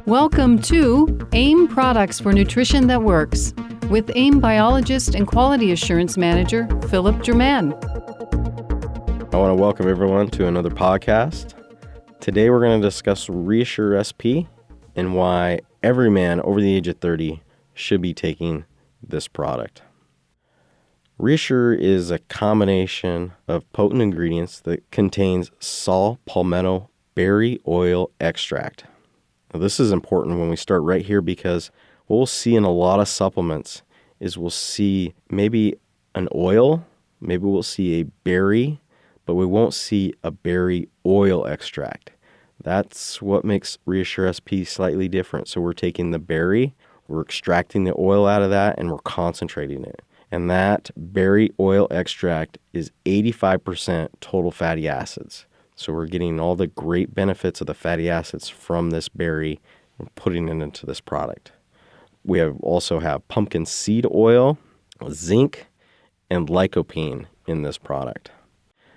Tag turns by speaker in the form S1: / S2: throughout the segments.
S1: Welcome to AIM Products for Nutrition That Works with AIM Biologist and Quality Assurance Manager, Philip German.
S2: I want to welcome everyone to another podcast. Today we're going to discuss ReAssure SP and why every man over the age of 30 should be taking this product. ReAssure is a combination of potent ingredients that contains saw palmetto berry oil extract. Now, this is important when we start right here because what we'll see in a lot of supplements is we'll see maybe an oil, maybe we'll see a berry, but we won't see a berry oil extract. That's what makes ReAssure SP slightly different. So we're taking the berry, we're extracting the oil out of that, and we're concentrating it. And that berry oil extract is 85% total fatty acids. So we're getting all the great benefits of the fatty acids from this berry and putting it into this product. We also have pumpkin seed oil, zinc, and lycopene in this product.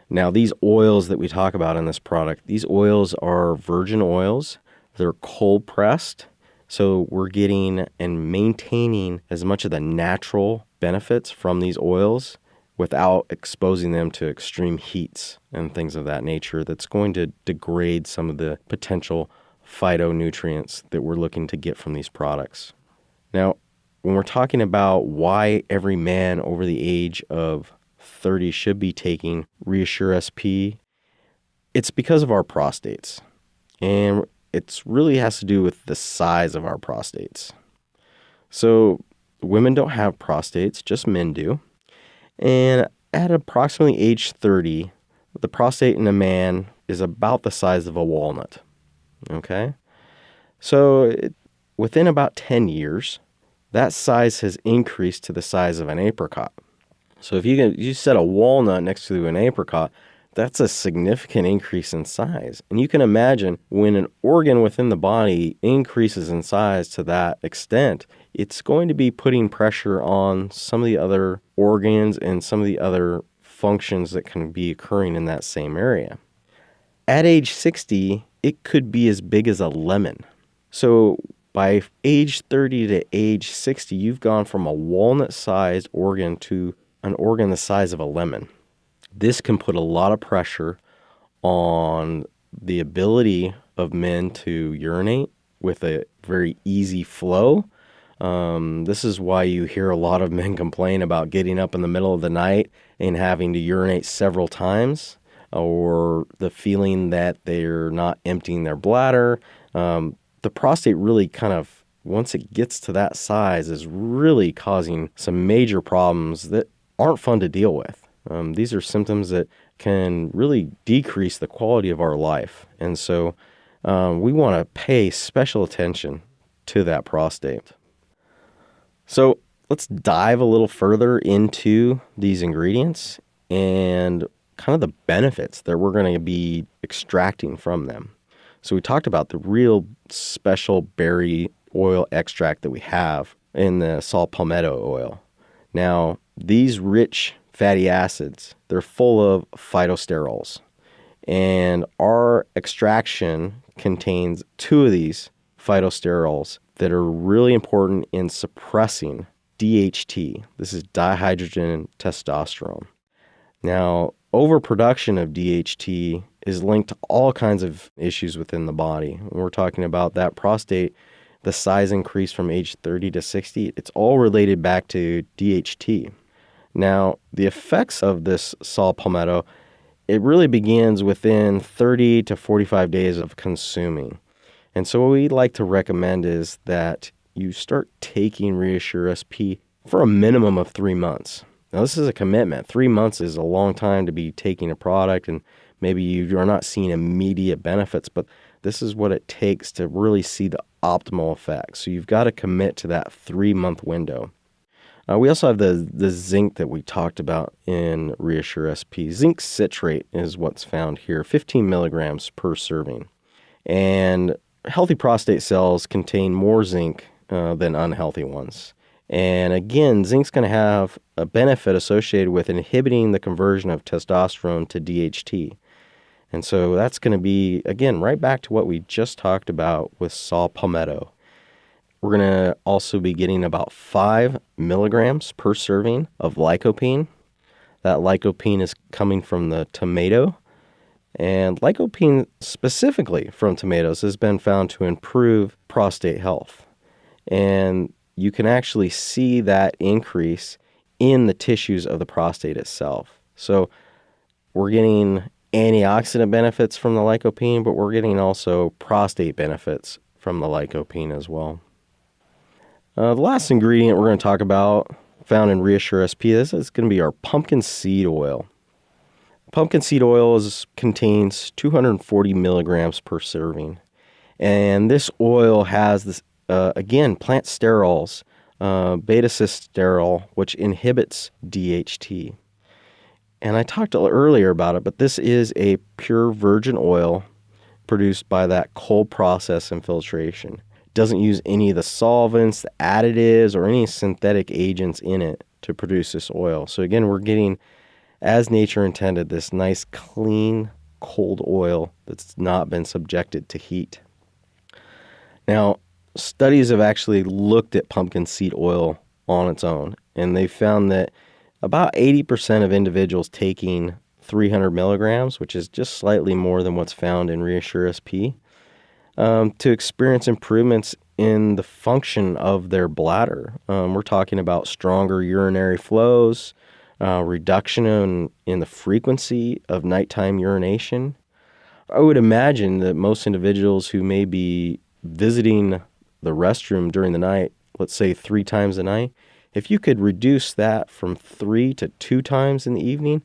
S2: Now, these oils that we talk about in this product, these oils are virgin oils. They're cold pressed. So we're getting and maintaining as much of the natural benefits from these oils without exposing them to extreme heats and things of that nature that's going to degrade some of the potential phytonutrients that we're looking to get from these products. Now, when we're talking about why every man over the age of 30 should be taking ReAssure SP, it's because of our prostates. And it really has to do with the size of our prostates. So women don't have prostates, just men do. And at approximately age 30, the prostate in a man is about the size of a walnut. Okay? So within about 10 years, that size has increased to the size of an apricot. So if you set a walnut next to an apricot, that's a significant increase in size. And you can imagine when an organ within the body increases in size to that extent, it's going to be putting pressure on some of the other organs and some of the other functions that can be occurring in that same area. At age 60, it could be as big as a lemon. So by age 30 to age 60, you've gone from a walnut-sized organ to an organ the size of a lemon. This can put a lot of pressure on the ability of men to urinate with a very easy flow. This is why you hear a lot of men complain about getting up in the middle of the night and having to urinate several times, or the feeling that they're not emptying their bladder. The prostate really kind of, once it gets to that size, is really causing some major problems that aren't fun to deal with. These are symptoms that can really decrease the quality of our life. And so we want to pay special attention to that prostate. So let's dive a little further into these ingredients and kind of the benefits that we're going to be extracting from them. So we talked about the real special berry oil extract that we have in the saw palmetto oil. Now, these rich fatty acids, they're full of phytosterols. And our extraction contains two of these phytosterols that are really important in suppressing DHT. This is dihydrogen testosterone. Now, overproduction of DHT is linked to all kinds of issues within the body. When we're talking about that prostate, the size increase from age 30 to 60, it's all related back to DHT. Now, the effects of this saw palmetto, it really begins within 30 to 45 days of consuming. And so what we like to recommend is that you start taking ReAssure SP for a minimum of 3 months. Now, this is a commitment. 3 months is a long time to be taking a product, and maybe you are not seeing immediate benefits, but this is what it takes to really see the optimal effects. So you've got to commit to that 3-month window. We also have the zinc that we talked about in ReAssure SP. Zinc citrate is what's found here, 15 milligrams per serving. And healthy prostate cells contain more zinc than unhealthy ones. And again, zinc's going to have a benefit associated with inhibiting the conversion of testosterone to DHT. And so that's going to be, again, right back to what we just talked about with saw palmetto. We're going to also be getting about 5 milligrams per serving of lycopene. That lycopene is coming from the tomato. And lycopene specifically from tomatoes has been found to improve prostate health. And you can actually see that increase in the tissues of the prostate itself. So we're getting antioxidant benefits from the lycopene, but we're getting also prostate benefits from the lycopene as well. The last ingredient we're going to talk about, found in ReAssure SP, this is going to be our pumpkin seed oil. Pumpkin seed oil contains 240 milligrams per serving. And this oil has, this, again, plant sterols, beta-cis-sterol, which inhibits DHT. And I talked earlier about it, but this is a pure virgin oil produced by that cold process and filtration. Doesn't use any of the solvents, the additives, or any synthetic agents in it to produce this oil. So again, we're getting, as nature intended, this nice, clean, cold oil that's not been subjected to heat. Now, studies have actually looked at pumpkin seed oil on its own, and they found that about 80% of individuals taking 300 milligrams, which is just slightly more than what's found in ReAssure SP, to experience improvements in the function of their bladder. We're talking about stronger urinary flows, reduction in the frequency of nighttime urination. I would imagine that most individuals who may be visiting the restroom during the night, let's say 3 times a night, if you could reduce that from 3 to 2 times in the evening,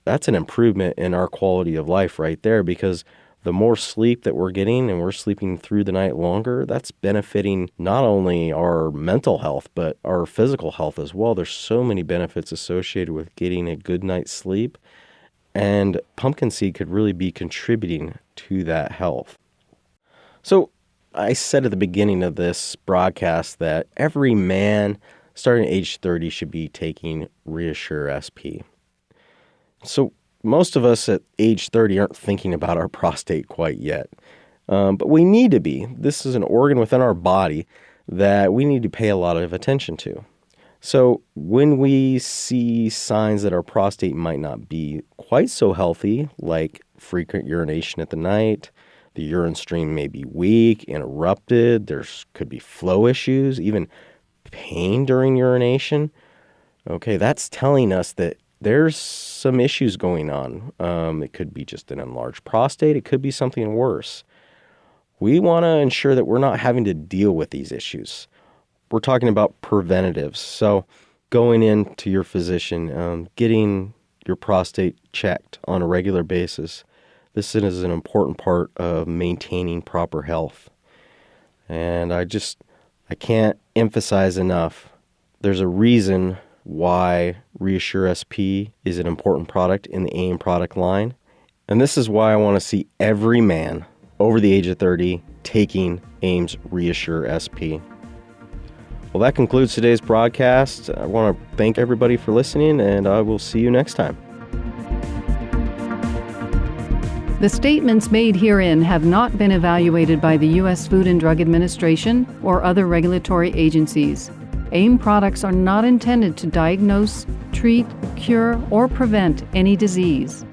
S2: that's an improvement in our quality of life right there, because the more sleep that we're getting and we're sleeping through the night longer, that's benefiting not only our mental health, but our physical health as well. There's so many benefits associated with getting a good night's sleep, and pumpkin seed could really be contributing to that health. So I said at the beginning of this broadcast that every man starting at age 30 should be taking ReAssure SP. So most of us at age 30 aren't thinking about our prostate quite yet, but we need to be. This is an organ within our body that we need to pay a lot of attention to. So when we see signs that our prostate might not be quite so healthy, like frequent urination at the night, the urine stream may be weak, interrupted, there could be flow issues, even pain during urination, okay, that's telling us that there's some issues going on. It could be just an enlarged prostate. It could be something worse. We want to ensure that we're not having to deal with these issues. We're talking about preventatives. So going into your physician, getting your prostate checked on a regular basis, this is an important part of maintaining proper health. And I can't emphasize enough, there's a reason why ReAssure SP is an important product in the AIM product line. And this is why I want to see every man over the age of 30 taking AIM's ReAssure SP. Well, that concludes today's broadcast. I want to thank everybody for listening, and I will see you next time.
S1: The statements made herein have not been evaluated by the U.S. Food and Drug Administration or other regulatory agencies. AIM products are not intended to diagnose, treat, cure, or prevent any disease.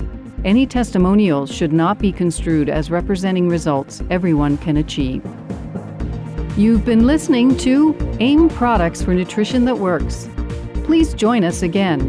S1: Any testimonials should not be construed as representing results everyone can achieve. You've been listening to AIM Products for Nutrition That Works. Please join us again.